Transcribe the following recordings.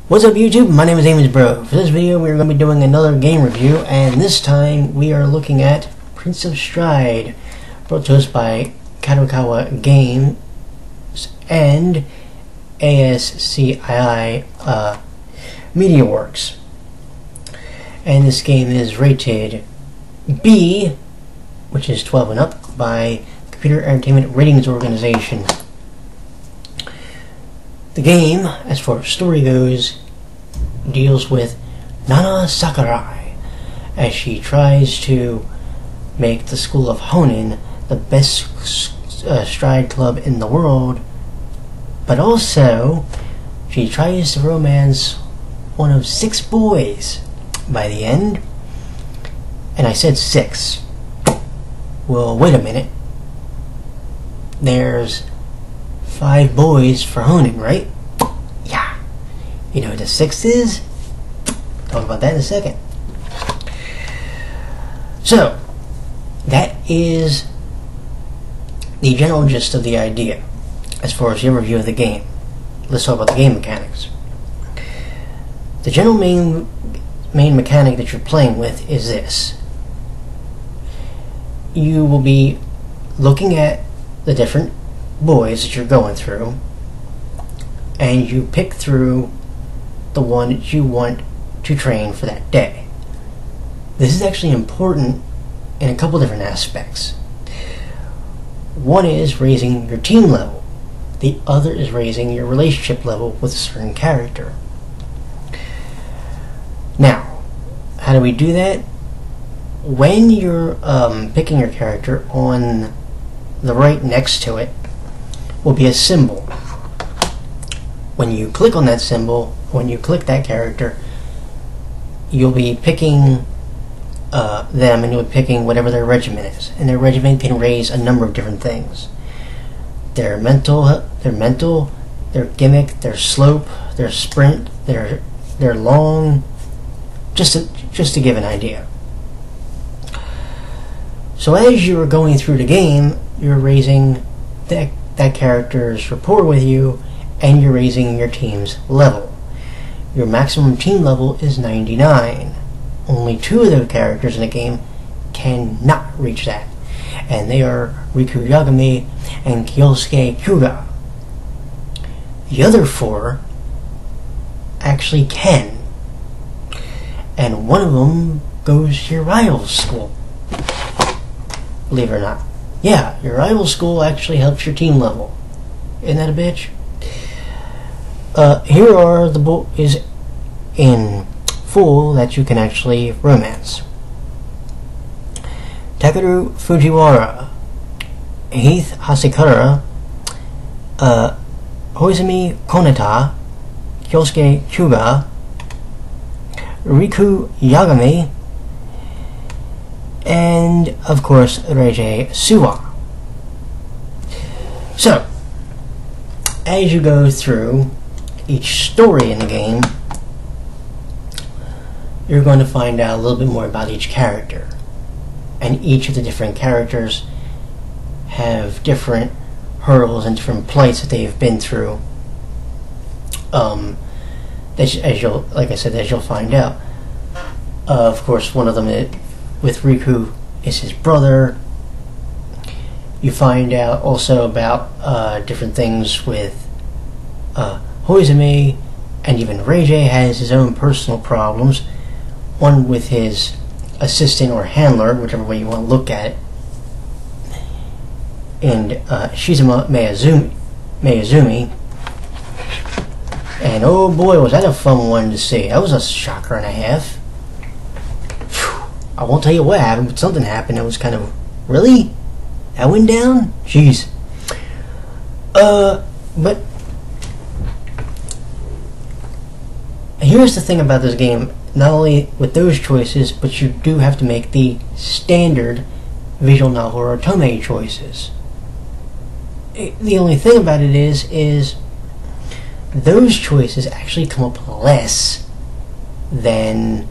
What's up YouTube? My name is Amisbro. For this video we are going to be doing another game review, and this time we are looking at Prince of Stride, brought to us by Kadokawa Games and ASCII MediaWorks. And this game is rated B, which is 12 and up, by Computer Entertainment Ratings Organization. The game, as far as story goes, deals with Nana Sakurai as she tries to make the school of Honan the best stride club in the world, but also she tries to romance one of 6 boys by the end. And I said 6. Well, wait a minute. There's 5 boys for Honan, right? Yeah. You know what the 6th is? Talk about that in a second. So, that is the general gist of the idea as far as your review of the game. Let's talk about the game mechanics. The general main mechanic that you're playing with is this. You will be looking at the different boys that you're going through, and you pick through the one that you want to train for that day. This is actually important in a couple different aspects. One is raising your team level. The other is raising your relationship level with a certain character. Now, how do we do that? When you're picking your character, on the right next to it will be a symbol. When you click on that symbol, when you click that character, you'll be picking them, and you'll be picking whatever their regiment is. And their regiment can raise a number of different things. Their mental, their gimmick, their slope, their sprint, their long, just to give an idea. So as you're going through the game, you're raising that character's rapport with you, and you're raising your team's level. Your maximum team level is 99. Only 2 of the characters in the game cannot reach that, and they are Riku Yagami and Kyosuke Hyuga. The other 4 actually can, and one of them goes to your rival's school. Believe it or not. Yeah, your rival school actually helps your team level. Isn't that a bitch? Here are the boys in full that you can actually romance. Takeru Fujiwara, Heath Hasekura, Hoizumi Konata, Kyosuke Hyuga, Riku Yagami, and of course Reiji Suwa. So, as you go through each story in the game, you're going to find out a little bit more about each character, and each of the different characters have different hurdles and different plights that they've been through. As you'll find out. Of course, one of them with Riku is his brother. You find out also about different things with Hoizumi, and even Reiji has his own personal problems. One with his assistant or handler, whichever way you want to look at it, and Shizuma Mayazumi. And oh boy, was that a fun one to see. That was a shocker and a half. I won't tell you what happened, but something happened that was kind of, really? That went down? Jeez. But here's the thing about this game. Not only with those choices, but you do have to make the standard visual novel or otome choices. The only thing about it is those choices actually come up less than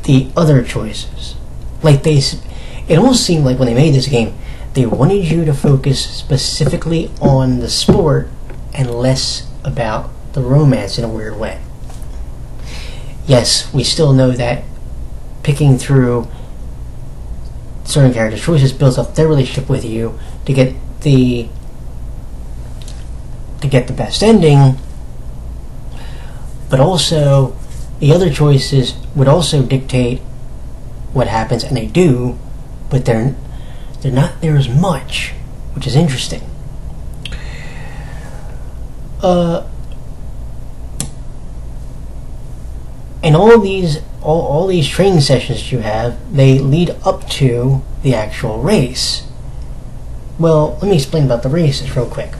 the other choices. Like it almost seemed like when they made this game, they wanted you to focus specifically on the sport and less about the romance in a weird way. Yes, we still know that picking through certain character choices builds up their relationship with you to get the best ending, but also the other choices would also dictate what happens, and they do, but they're not there as much, which is interesting. And all these training sessions you have, they lead up to the actual race. Well, let me explain about the races real quick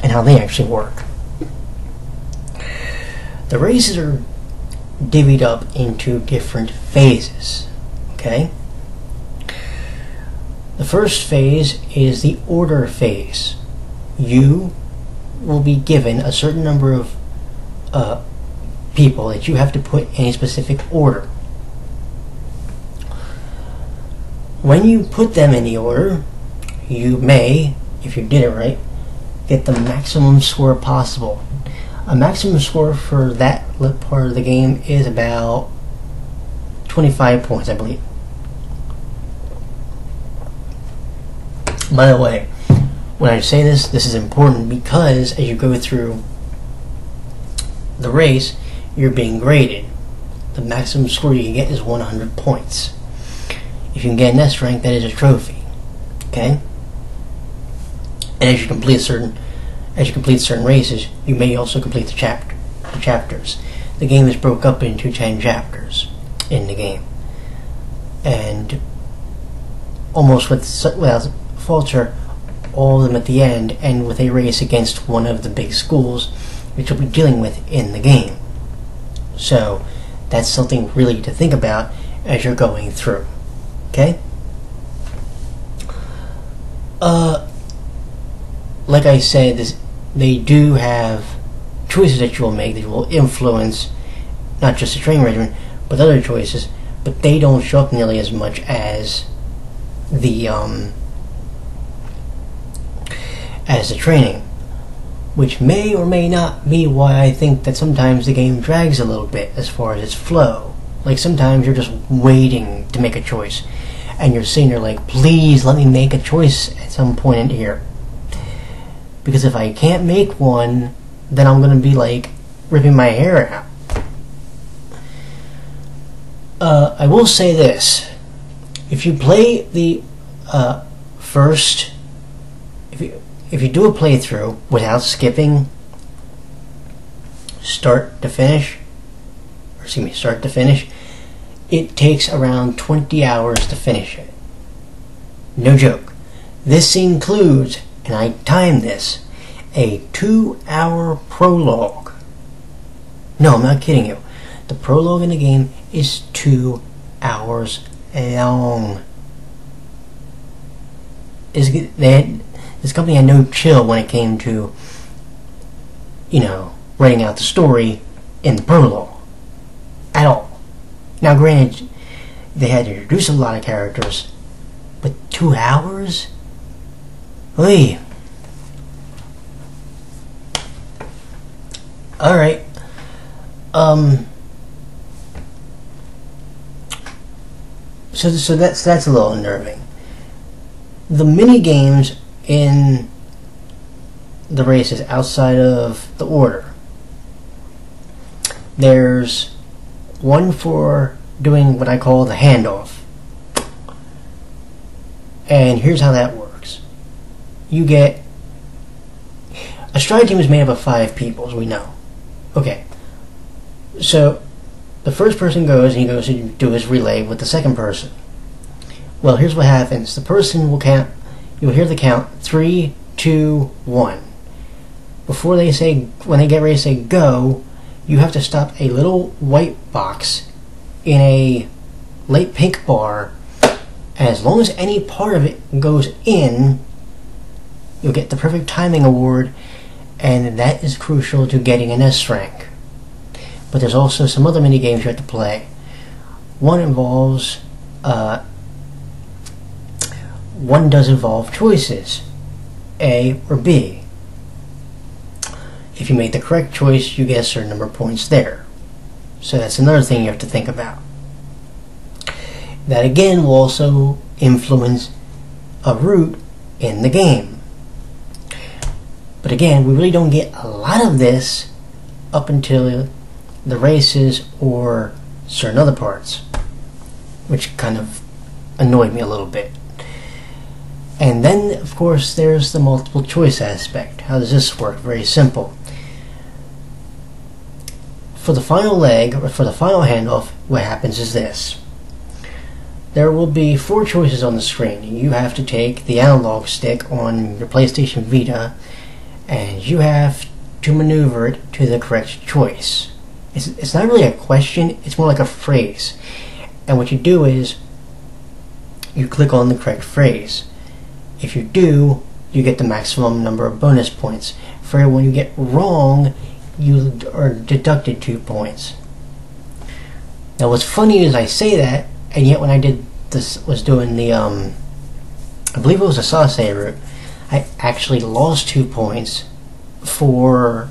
and how they actually work. The races are divvied up into different phases. Okay? The first phase is the order phase. You will be given a certain number of people that you have to put in a specific order. When you put them in the order, you may, if you did it right, get the maximum score possible. A maximum score for that part of the game is about 25 points, I believe. By the way, when I say this is important because as you go through the race, you're being graded. The maximum score you can get is 100 points. If you can get an S rank, that is a trophy. Okay? And as you complete certain races, you may also complete the chapters. The game is broke up into 10 chapters in the game, and almost without falter, all of them at the end with a race against one of the big schools which you'll be dealing with in the game. So that's something really to think about as you're going through. Okay? Like I said, they do have choices that you will make that will influence not just the training regimen, but other choices, but they don't show up nearly as much as the training, which may or may not be why I think that sometimes the game drags a little bit as far as its flow. Like sometimes you're just waiting to make a choice, and you're sitting there like, please let me make a choice at some point in here. Because if I can't make one, then I'm going to be like ripping my hair out. I will say this: if you play the if you do a playthrough without skipping start to finish, it takes around 20 hours to finish it. No joke. This includes, and I timed this, a 2-hour prologue. No, I'm not kidding you. The prologue in the game is 2 hours long. This company had no chill when it came to, writing out the story in the prologue. At all. Now granted, they had to introduce a lot of characters, but 2 hours? Oy. Alright. So that's a little unnerving. The mini games in the races outside of the order. There's one for doing what I call the handoff. And here's how that works. You get... A stride team is made up of 5 people, as we know. Okay. So, the first person goes, and he goes to do his relay with the second person. Well, here's what happens. The person will count... You'll hear the count 3, 2, 1. Before they say... When they get ready to say go, you have to stop a little white box in a light pink bar. And as long as any part of it goes in, you'll get the perfect timing award, and that is crucial to getting an S rank. But there's also some other mini games you have to play. One does involve choices, A or B. if you make the correct choice, you get a certain number of points there. So that's another thing you have to think about. That again will also influence a route in the game. But again, we really don't get a lot of this up until the races or certain other parts, which kind of annoyed me a little bit. And then, of course, there's the multiple choice aspect. How does this work? Very simple. For the final leg, or for the final handoff, what happens is this. There will be 4 choices on the screen. You have to take the analog stick on your PlayStation Vita, and you have to maneuver it to the correct choice. It's not really a question, it's more like a phrase. And what you do is, you click on the correct phrase. If you do, you get the maximum number of bonus points. For when you get wrong, you are deducted 2 points. Now what's funny is I say that, and yet when I did this, was doing the, I believe it was a Sase route, I actually lost 2 points for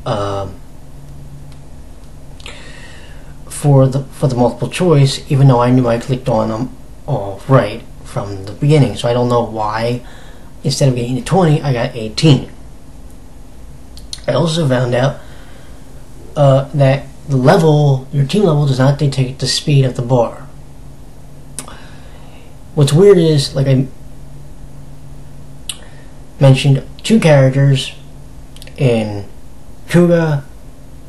the multiple choice, even though I knew I clicked on them all right from the beginning. So I don't know why instead of getting a 20, I got 18. I also found out that the level, your team level, does not dictate the speed of the bar. What's weird is, like I mentioned, 2 characters in Kuga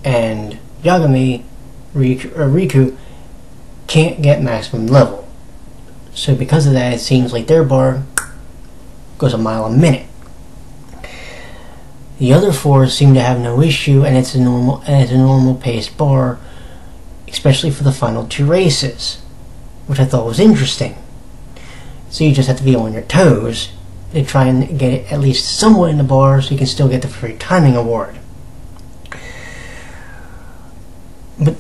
and Yagami, Riku, can't get maximum level. So because of that, it seems like their bar goes a mile a minute. The other 4 seem to have no issue, and it's a normal paced bar, especially for the final 2 races, which I thought was interesting. So you just have to be on your toes to try and get it at least somewhat in the bar, so you can still get the free timing award. But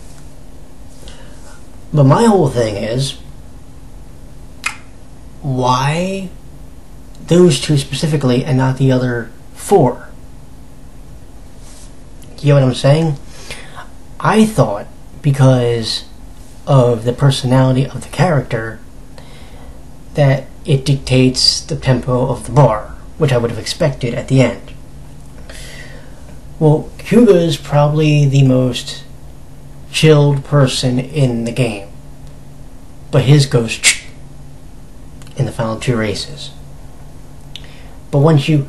my whole thing is, why those 2 specifically and not the other 4? You know what I'm saying? I thought because of the personality of the character that it dictates the tempo of the bar, which I would have expected at the end. Well, Kuga is probably the most chilled person in the game, but his goes in the final 2 races. But once you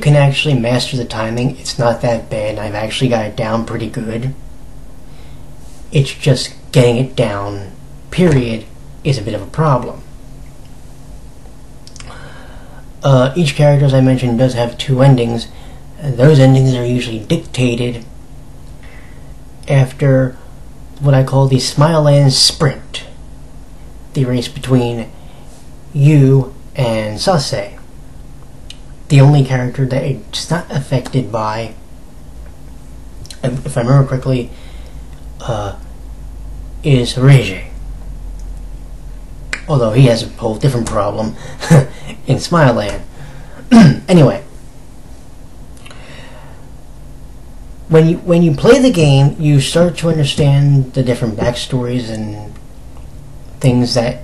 can actually master the timing, it's not that bad. I've actually got it down pretty good. It's just getting it down, period, is a bit of a problem. Each character, as I mentioned, does have 2 endings, and those endings are usually dictated after what I call the Smileland Sprint, the race between you and Sase. The only character that it's not affected by, if I remember correctly, is Reiji. Although he has a whole different problem in Smileland. Anyway, when you play the game, you start to understand the different backstories and things that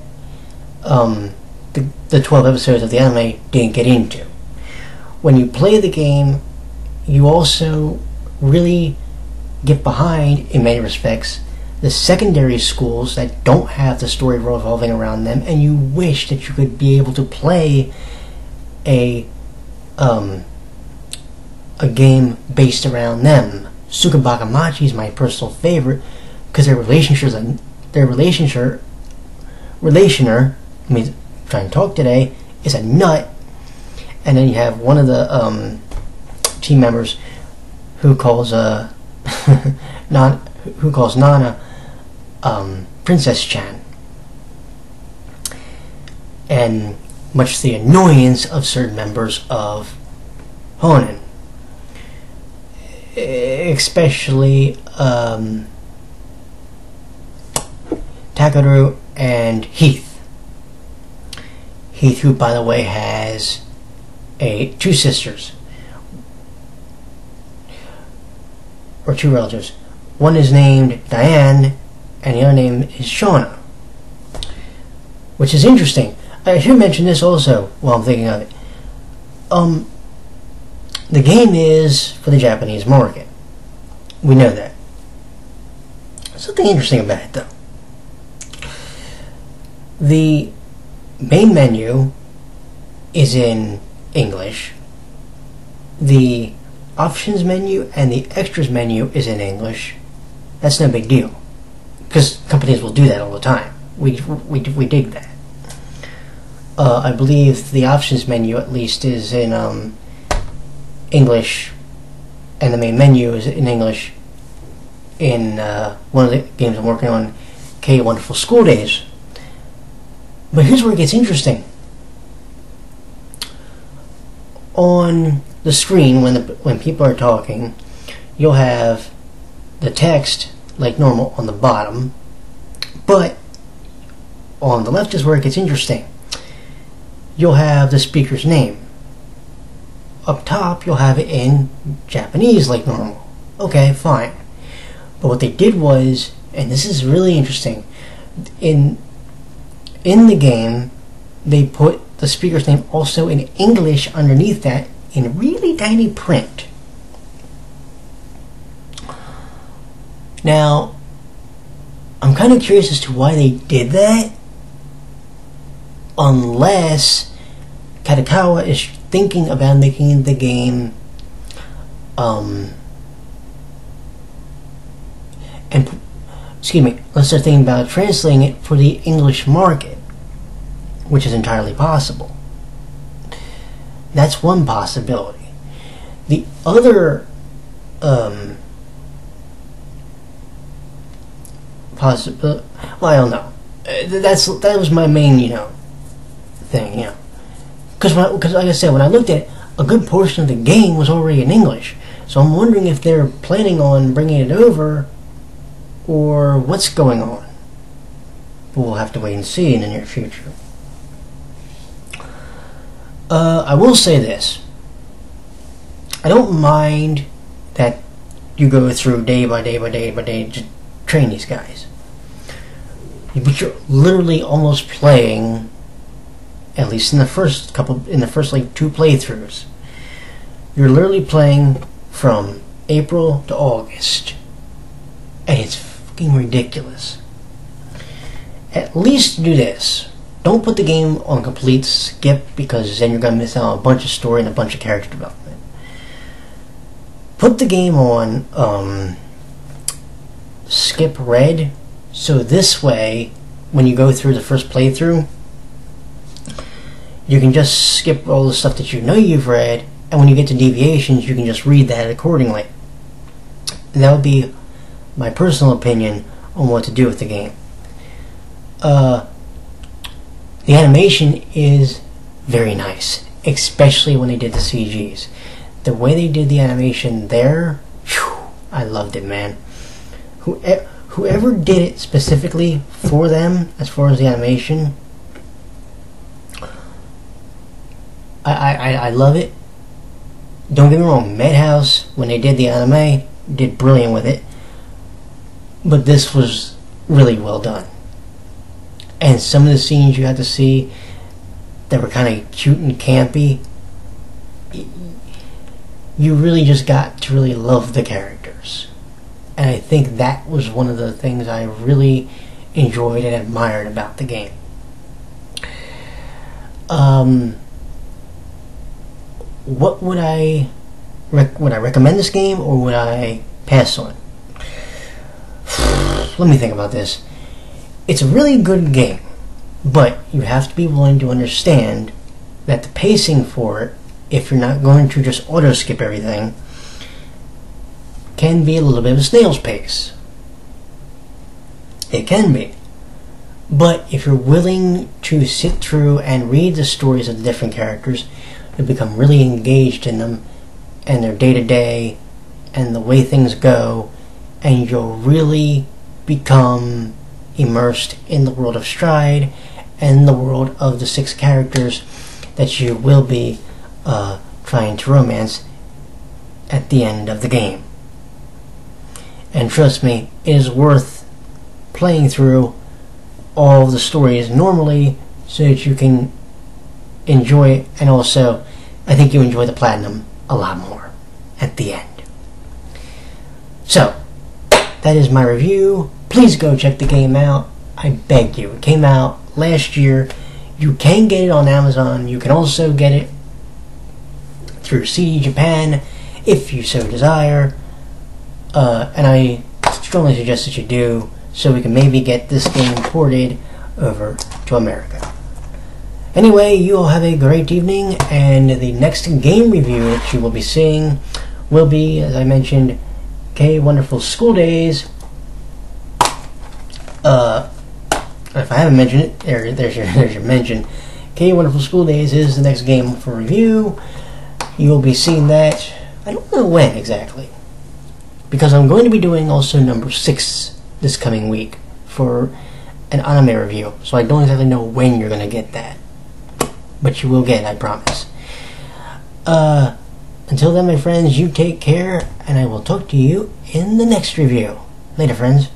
the 12 episodes of the anime didn't get into. When you play the game, you also really get behind, in many respects, the secondary schools that don't have the story revolving around them, and you wish that you could be able to play a game based around them. Tsukabaka Machi is my personal favorite because their relationer, I mean, trying to talk today, is a nut. And then you have one of the team members who calls Nana Princess Chan, and much to the annoyance of certain members of Honan, especially Takeru and Heath. Heath, who by the way has 2 sisters. or two relatives. One is named Diane, and the other name is Shauna, which is interesting. I should mention this also while I'm thinking of it. The game is for the Japanese market. We know that. Something interesting about it, though. The main menu is in English. The options menu and the extras menu is in English. That's no big deal, because companies will do that all the time. We dig that. I believe the options menu at least is in English, and the main menu is in English in one of the games I'm working on, K Wonderful School Days. But here's where it gets interesting. On the screen, when people are talking, you'll have the text like normal on the bottom, but on the left is where it gets interesting. You'll have the speaker's name. Up top, you'll have it in Japanese like normal. Okay, fine. But what they did was, and this is really interesting, in the game, they put the speaker's name also in English underneath that in really tiny print. Now, I'm kind of curious as to why they did that, unless Kadokawa is thinking about making the game unless they're thinking about translating it for the English market, which is entirely possible. That's one possibility. The other possibility, well, I don't know. That was my main, thing, Because like I said, when I looked at it, a good portion of the game was already in English. So I'm wondering if they're planning on bringing it over, or what's going on. But we'll have to wait and see in the near future. I will say this. I don't mind that you go through day by day by day by day to train these guys. But you're literally almost playing, at least in the first like 2 playthroughs, you're literally playing from April to August. And it's fucking ridiculous. At least do this. Don't put the game on complete skip, because then you're going to miss out on a bunch of story and a bunch of character development. Put the game on skip red, so this way, when you go through the first playthrough, you can just skip all the stuff that you know you've read, and when you get to deviations, you can just read that accordingly. And that would be my personal opinion on what to do with the game. The animation is very nice, especially when they did the CGs. The way they did the animation there, whew, I loved it, man. Whoever did it specifically for them, as far as the animation, I love it. Don't get me wrong, Madhouse, when they did the anime, did brilliant with it. But this was really well done. And some of the scenes you had to see that were kind of cute and campy, you really just got to really love the characters. And I think that was one of the things I really enjoyed and admired about the game. What would I recommend this game, or would I pass on? Let me think about this. It's a really good game, but you have to be willing to understand that the pacing for it, if you're not going to just auto skip everything, can be a little bit of a snail's pace. It can be. But if you're willing to sit through and read the stories of the different characters, you'll become really engaged in them and their day-to-day and the way things go, and you'll really become immersed in the world of Stride and the world of the 6 characters that you will be trying to romance at the end of the game. And trust me, it is worth playing through all the stories normally so that you can enjoy it, and also I think you enjoy the platinum a lot more at the end. So that is my review. Please go check the game out. I beg you. It came out last year. You can get it on Amazon. You can also get it through CD Japan if you so desire. And I strongly suggest that you do, so we can maybe get this game ported over to America. Anyway, you all have a great evening, and the next game review that you will be seeing will be, as I mentioned, K Wonderful School Days. If I haven't mentioned it, there's your mention. K Wonderful School Days is the next game for review. You will be seeing that, I don't know when exactly, because I'm going to be doing also number 6 this coming week for an anime review, so I don't exactly know when you're going to get that, but you will get it, I promise. Until then, my friends, you take care, and I will talk to you in the next review. Later, friends.